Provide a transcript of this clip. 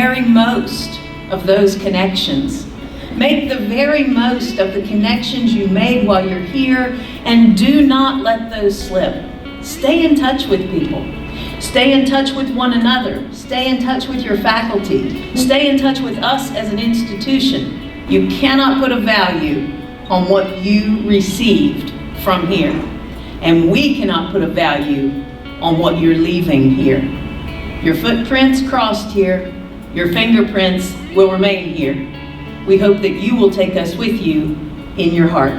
very most of those connections. Make the very most of the connections you made while you're here, and do not let those slip. Stay in touch with people. Stay in touch with one another. Stay in touch with your faculty. Stay in touch with us as an institution. You cannot put a value on what you received from here. And we cannot put a value on what you're leaving here. Your footprints crossed here. Your fingerprints will remain here. We hope that you will take us with you in your heart.